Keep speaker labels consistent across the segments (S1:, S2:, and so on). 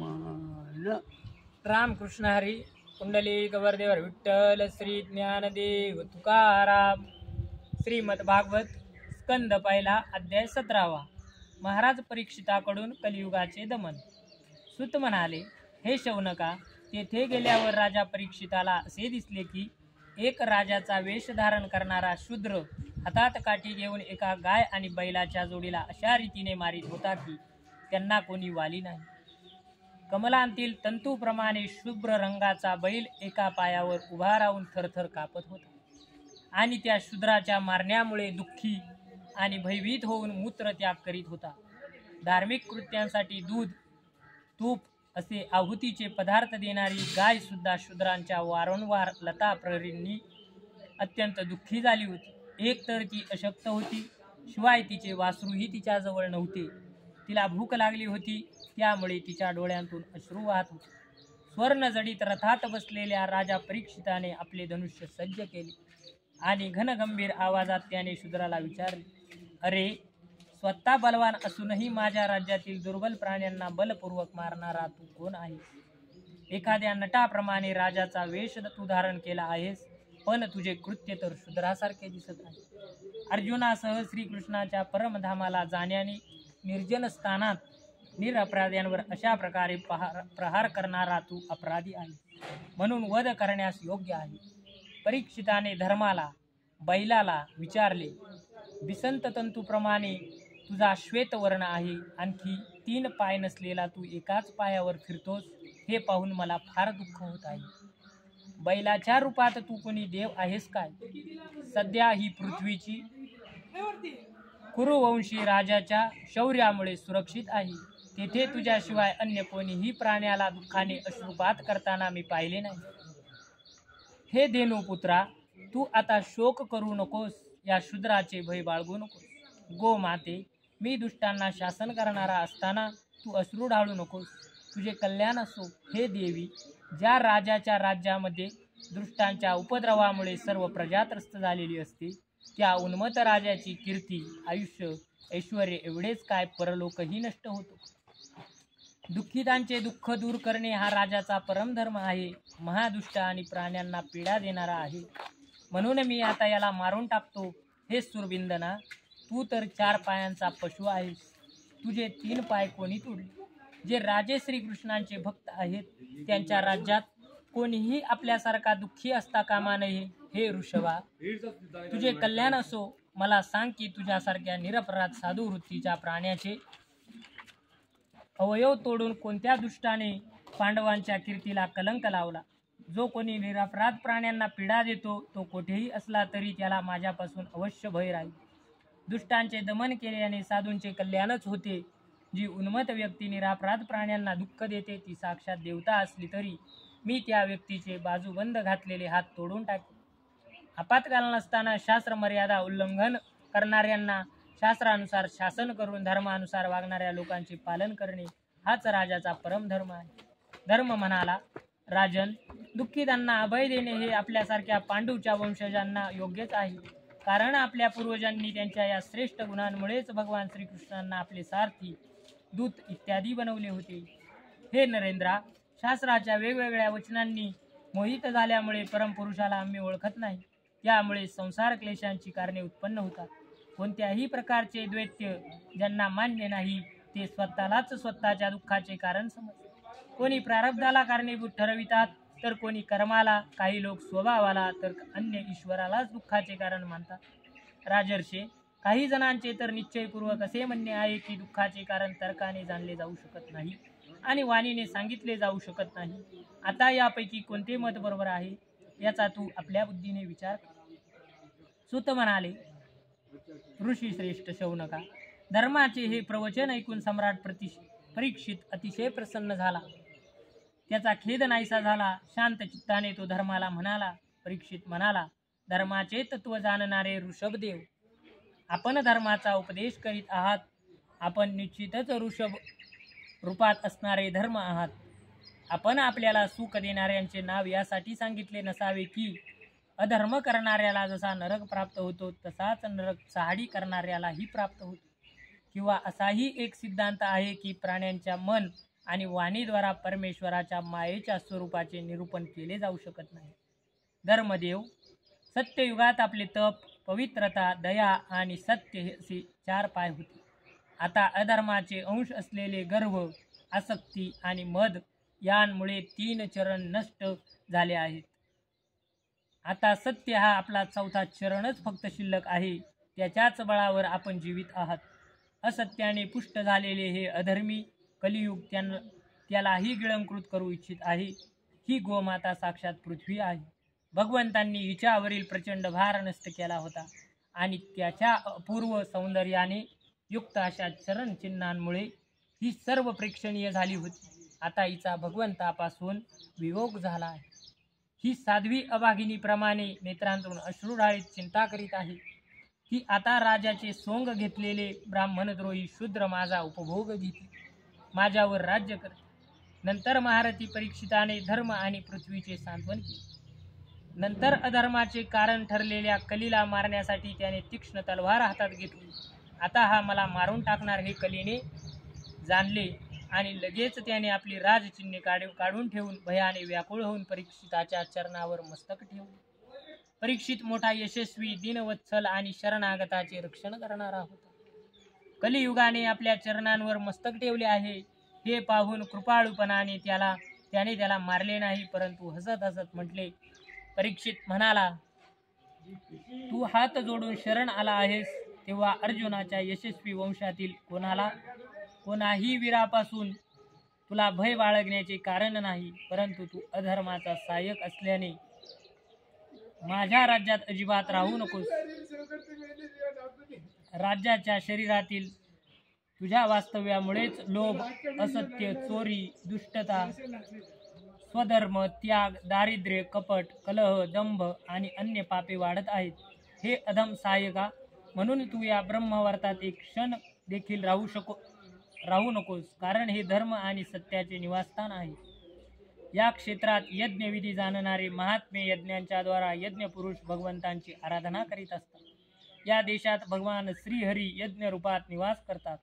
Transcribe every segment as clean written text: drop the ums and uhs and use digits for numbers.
S1: मन.
S2: रामकृष्ण हरी. कुंडली गवरदेवर विठ्ठल. श्री ज्ञानदेव तुकाराम. श्रीमद भागवत स्कंद पहिला अध्याय 17. महाराज परीक्षिताकडून कलियुगाचे दमन. सूत म्हणाले, हे शौनका, तेथे गेल्यावर राजा परीक्षिताला असे दिसले की एक राजाचा वेश धारण करणारा शूद्र हातात काठी घेऊन एका गाय आणि बैलाच्या जोडीला अशा रीतीने मारित होता की त्यांना कोणी वाली नाही. कमलांतील तंतूप्रमाणे शुभ्र रंगाचा बैल एका पायावर उभा राहून थरथर कापत होता आणि त्या शूद्राच्या मारण्यामुळे दुःखी आणि भयभीत होऊन मूत्रत्याग करीत होता. धार्मिक कृत्यांसाठी दूध, तूप असे आहुतीचे पदार्थ देणारी गाय सुद्धा शूद्रांच्या वारंवार लता प्रहरींनी अत्यंत दुःखी झाली होती. एक तर ती अशक्त होती, शिवाय तिचे वासरूही तिच्याजवळ नव्हते. तिला भूक लागली होती, त्यामुळे तिच्या डोळ्यांतून अश्रू वाहत होते. स्वर्णजडित रथात बसलेल्या राजा परीक्षिताने आपले धनुष्य सज्ज केले आणि घनगंभीर आवाजात त्याने शूद्राला विचारले, अरे, स्वतः बलवान असूनही माझ्या राज्यातील दुर्बल प्राण्यांना बलपूर्वक मारणारा तू कोण आहेस? एखाद्या नटाप्रमाणे राजाचा वेश तू धारण केला आहेस, पण तुझे कृत्य तर शूद्रासारखे दिसत आहे. अर्जुनासह श्रीकृष्णाच्या परमधामाला जाण्याने निर्जन स्थानात निरपराध्यांवर अशा प्रकारे प्रहार करणारा तू अपराधी आहे, म्हणून वध करण्यास योग्य आहे. परीक्षिताने धर्माला, बैलाला विचारले, बिसंत तंतूप्रमाणे तुझा श्वेतवर्ण आहे, आणखी 3 पाय नसलेला तू एकाच पायावर फिरतोस, हे पाहून मला फार दुःख होत आहे. बैलाच्या रूपात तू कोणी देव आहेस काय? सध्या ही पृथ्वीची कुरुवंशी राजाच्या शौर्यामुळे सुरक्षित आहे. तेथे तुझ्याशिवाय अन्य कोणीही प्राण्याला दुःखाने अश्रुपात करताना मी पाहिले नाही. हे धेनुपुत्रा, तू आता शोक करू नकोस, या शूद्राचे भय बाळगू नकोस. गो माते, मी दुष्टांना शासन करणारा असताना तू अश्रू ढाळू नकोस. तुझे कल्याण असो. हे देवी, ज्या राजाच्या राज्यामध्ये दुष्टांच्या उपद्रवामुळे सर्व प्रजा त्रस्त झालेली असते, त्या उन्मत्त राजाची कीर्ती, आयुष्य, ऐश्वर एवढेच काय परलोकही नष्ट होतो. दुःखितांचे दुःख दूर करणे हा राजाचा परमधर्म आहे. महादुष्ट आणि प्राण्यांना पीडा देणारा आहे, म्हणून मी आता याला मारून टाकतो. हे सुरबिंदना, तू तर 4 पायांचा पशु आहेस, तुझे 3 पाय कोणी तोडले? जे राजे श्रीकृष्णांचे भक्त आहेत, त्यांच्या राज्यात कोणीही आपल्यासारखा दुःखी असता कामा नये. हे ऋषभा, तुझे कल्याण असो. मला सांग की तुझ्यासारख्या निरपराध साधू वृत्तीच्या प्राण्याचे अवयव तोडून कोणत्या दुष्टाने पांडवांच्या कीर्तीला कलंक लावला? जो कोणी निरपराध प्राण्यांना पीडा देतो, तो कोठेही असला तरी त्याला माझ्यापासून अवश्य भय राहील. दुष्टांचे दमन केल्याने साधूंचे कल्याणच होते. जी उन्मत्त व्यक्ती निरपराध प्राण्यांना दुःख देते, ती साक्षात देवता असली तरी मी त्या व्यक्तीचे बाजूबंद घातलेले हात तोडून टाके. आपत्काल नसताना शास्त्र मर्यादा उल्लंघन करणाऱ्यांना शास्त्रानुसार शासन करून धर्मानुसार वागणाऱ्या लोकांचे पालन करणे हाच राजाचा परमधर्म आहे. धर्म म्हणाला, राजन, दुःखितांना अभय देणे हे आपल्यासारख्या पांडूच्या वंशजांना योग्यच आहे, कारण आपल्या पूर्वजांनी त्यांच्या या श्रेष्ठ गुणांमुळेच भगवान श्रीकृष्णांना आपले सारथी, दूत इत्यादी बनवले होते. हे नरेंद्रा, शास्त्राच्या वेगवेगळ्या वचनांनी मोहित झाल्यामुळे परमपुरुषाला आम्ही ओळखत नाही. त्यामुळे संसार क्लेशांची कारणे उत्पन्न होतात. कोणत्याही प्रकारचे द्वैत्य ज्यांना मान्य नाही, ते स्वतःलाच स्वतःच्या दुःखाचे कारण समजतात. कोणी प्रारब्धाला कारणीभूत ठरवितात, तर कोणी कर्माला, काही लोक स्वभावाला, तर अन्य ईश्वरालाच दुःखाचे कारण मानतात. राजर्षे, काही जणांचे तर निश्चयपूर्वक असे म्हणणे आहे की दुःखाचे कारण तर्काने जाणले जाऊ शकत नाही आणि वाणीने सांगितले जाऊ शकत नाही. आता यापैकी कोणते मत बरोबर आहे, याचा तू आपल्या बुद्धीने विचार कर. सूत म्हणाले, ऋषी श्रेष्ठ शौनका, धर्माचे हे प्रवचन ऐकून सम्राट परीक्षित अतिशय प्रसन्न झाला. त्याचा खेद नाहीसा झाला. शांत चित्ताने तो धर्माला म्हणाला. परीक्षित म्हणाला, धर्माचे तत्व जाणणारे ऋषभदेव, आपण धर्माचा उपदेश करीत आहात. आपण निश्चितच ऋषभ रूपात असणारे धर्म आहात. आपण आपल्याला सुख देणाऱ्यांचे नाव यासाठी सांगितले नसावे की अधर्म करणाऱ्याला जसा नरक प्राप्त होतो, तसाच नरक चहाडी करणाऱ्यालाही प्राप्त होतो. किंवा असाही एक सिद्धांत आहे की प्राण्यांच्या मन आणि वाणीद्वारा परमेश्वराच्या मायेच्या स्वरूपाचे निरूपण केले जाऊ शकत नाही. धर्मदेव सत्ययुगात आपले तप, पवित्रता, दया आणि सत्य असे 4 पाय होते. आता अधर्माचे अंश असलेले गर्व, आसक्ती आणि मद यांमुळे 3 चरण नष्ट झाले आहेत. आता सत्य हा आपला 4था चरणच फक्त शिल्लक आहे. त्याच्याच बळावर आपण जीवित आहात. असत्याने पुष्ट झालेले हे अधर्मी कलियुग त्यालाही गिळंकृत करू इच्छित आहे. ही गोमाता साक्षात पृथ्वी आहे. भगवंतांनी हिच्यावरील प्रचंड भार नष्ट केला होता आणि त्याच्या अपूर्व सौंदर्याने युक्त अशा चरण चिन्हांमुळे ही सर्व प्रेक्षणीय झाली होती. आता हिचा भगवंतापासून वियोग झाला आहे. ही साध्वी अभागिनीप्रमाणे नेत्रांतून अश्रू ढाळीत चिंता करीत आहे. ती आता राजाचे सोंग घेतलेले ब्राह्मणद्रोही शूद्र माझा उपभोग घेते, माझ्यावर राज्य करते. नंतर महारथी परीक्षिताने धर्म आणि पृथ्वीचे सांत्वन केले. नंतर अधर्माचे कारण ठरलेल्या कलीला मारण्यासाठी त्याने तीक्ष्ण तलवार हातात घेतली. आता हा मला मारून टाकणार हे कलीने जाणले आणि लगेच त्याने आपली राजचिन्हे काढून ठेवून भयाने व्याकुळ होऊन परीक्षिताच्या चरणावर मस्तक ठेवले. परीक्षित मोठा यशस्वी, दीनवत्सल आणि शरणागताचे रक्षण करणारा होता. कलियुगाने आपल्या चरणांवर मस्तक ठेवले आहे हे पाहून कृपाळूपणाने त्याने त्याला मारले नाही, परंतु हसत हसत म्हटले. परीक्षित म्हणाला, तू हात जोडून शरण आला आहेस तेव्हा अर्जुनाच्या यशस्वी वंशातील कोणाही वीरापासून तुला भय बाळगण्याचे कारण नाही, परंतु तू अधर्माचा सहाय्यक असल्याने माझ्या राज्यात अजिबात राहू नकोस. राज्याच्या शरीरातील तुझ्या वास्तव्यामुळेच लोभ, असत्य, चोरी, दुष्टता, स्वधर्म, त्याग, दारिद्र्य, कपट, कलह, दंभ आणि अन्य पापे वाढत आहेत. हे अधम सहाय्यका, म्हणून तू या ब्रह्मवर्तात एक क्षण देखील राहू नकोस, कारण हे धर्म आणि सत्याचे निवासस्थान आहे. या क्षेत्रात यज्ञविधी जाणणारे महात्मे यज्ञांच्या द्वारा यज्ञपुरुष भगवंतांची आराधना करीत असतात. या देशात भगवान श्रीहरी यज्ञ रूपात निवास करतात.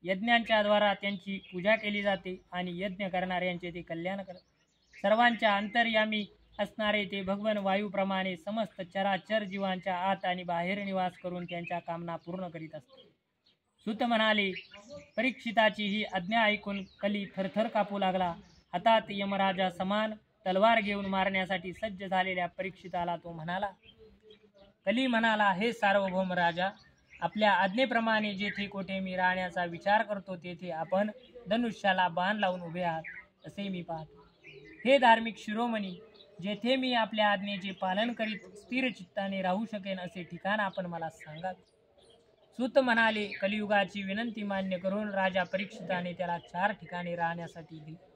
S2: यज्ञांच्या द्वारा त्यांची पूजा केली जाते आणि यज्ञ करणाऱ्यांचे ते कल्याण करतात. सर्वांच्या अंतर्यामी असणारे ते भगवान वायूप्रमाणे समस्त चराचर जीवांच्या आत आणि बाहेर निवास करून त्यांच्या कामना पूर्ण करीत असतात. सूत म्हणाले, परीक्षिताची ही आज्ञा ऐकून कली थरथर कापू लागला. हातात यमराजा समान तलवार घेऊन मारण्यासाठी सज्ज झालेल्या परीक्षिताला तो म्हणाला. कली म्हणाला, हे सार्वभौम राजा, आपल्या आज्ञेप्रमाणे जेथे कोठे मी राहण्याचा विचार करतो तेथे आपण धनुष्याला बाण लावून उभे आहात असे मी पाहतो. हे धार्मिक शिरोमणी, जेथे मी आपल्या आज्ञेचे पालन करीत स्थिर चित्ताने राहू शकेन असे ठिकाण आपण मला सांगावे. सूत म्हणाले, कलियुगाची विनंती मान्य करून राजा परीक्षिताने त्याला 4 ठिकाणी राहण्यासाठी दिले.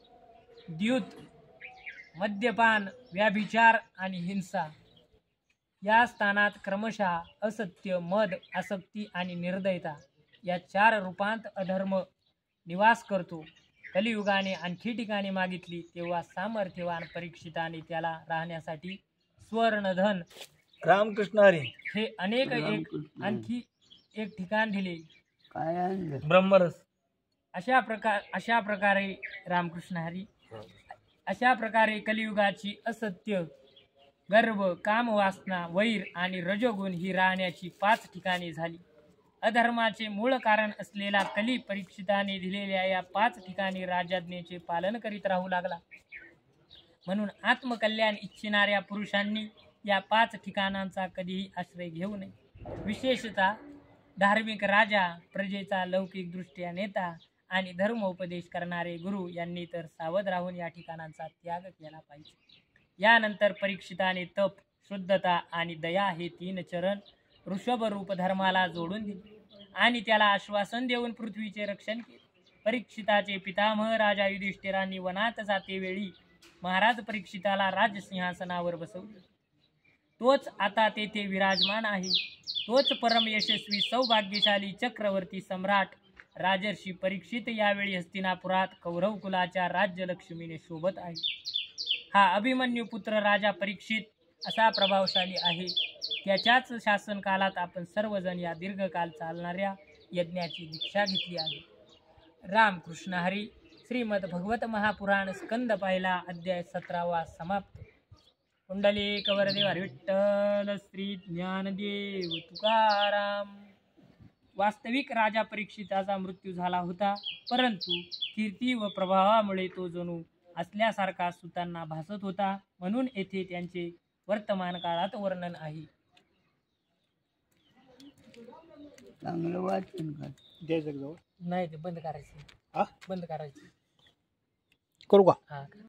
S2: द्यूत, मद्यपान, व्याभिचार आणि हिंसा या स्थानात क्रमशः असत्य, मद, आसक्ती आणि निर्दयता या 4 रूपांत अधर्म निवास करतो. कलियुगाने आणखी ठिकाणी मागितली तेव्हा सामर्थ्यवान परीक्षिताने त्याला राहण्यासाठी स्वर्ण, धन,
S1: रामकृष्ण हरी
S2: हे आणखी एक ठिकाण दिले.
S1: ब्रह्मरस
S2: अशा प्रकारे रामकृष्ण हरी अशा प्रकारे कलियुगाची असत्य, गर्व, कामवासना, वैर आणि रजोगुण ही राहण्याची 5 ठिकाणे झाली. अधर्माचे मूळ कारण असलेला कली परीक्षिताने दिलेल्या या 5 ठिकाणी राजाज्ञेचे पालन करीत राहू लागला. म्हणून आत्मकल्याण इच्छिणाऱ्या पुरुषांनी या 5 ठिकाणांचा कधीही आश्रय घेऊ नये. विशेषतः धार्मिक राजा, प्रजेचा लौकिक दृष्ट्या नेता आणि धर्मोपदेश करणारे गुरु यांनी तर सावध राहून या ठिकाणांचा त्याग केला पाहिजे. यानंतर परीक्षिताने तप, शुद्धता आणि दया हे 3 चरण ऋषभ रूप धर्माला जोडून दिले आणि त्याला आश्वासन देऊन पृथ्वीचे रक्षण केले. परीक्षिताचे पितामह राजा युधिष्ठिरांनी वनात जातेवेळी महाराज परीक्षिताला राजसिंहासनावर बसवले. तोच आता तेथे विराजमान आहे. तोच परम यशस्वी सौभाग्यशाली चक्रवर्ती सम्राट राजर्षी परीक्षित यावेळी हस्तिनापुरात कौरव कुलाच्या राज्यलक्ष्मीने शोभत आहे. हा अभिमन्यू पुत्र राजा परीक्षित असा प्रभावशाली आहे. त्याच्याच शासन कालात आपण सर्वजण या दीर्घकाल चालणाऱ्या यज्ञाची दीक्षा घेतली आहे. रामकृष्ण हरी. श्रीमद भगवत महापुराण स्कंद पाहिला अध्याय 17वा समाप्त. कुंडलिक वरदेव विठ्ठल श्री ज्ञानदेव तुकाराम. वास्तविक राजा परीक्षिताचा मृत्यू झाला होता, परंतु कीर्ती व प्रभावामुळे तो जणू असल्यासारखा सुतांना भासत होता, म्हणून येथे त्यांचे वर्तमान काळात वर्णन आहे.
S1: चांगलं वाचन कर.
S3: द्यायचं जवळ
S2: नाही ते बंद करायचे,
S3: हा
S2: बंद करायचे.
S3: करू का?
S2: हा.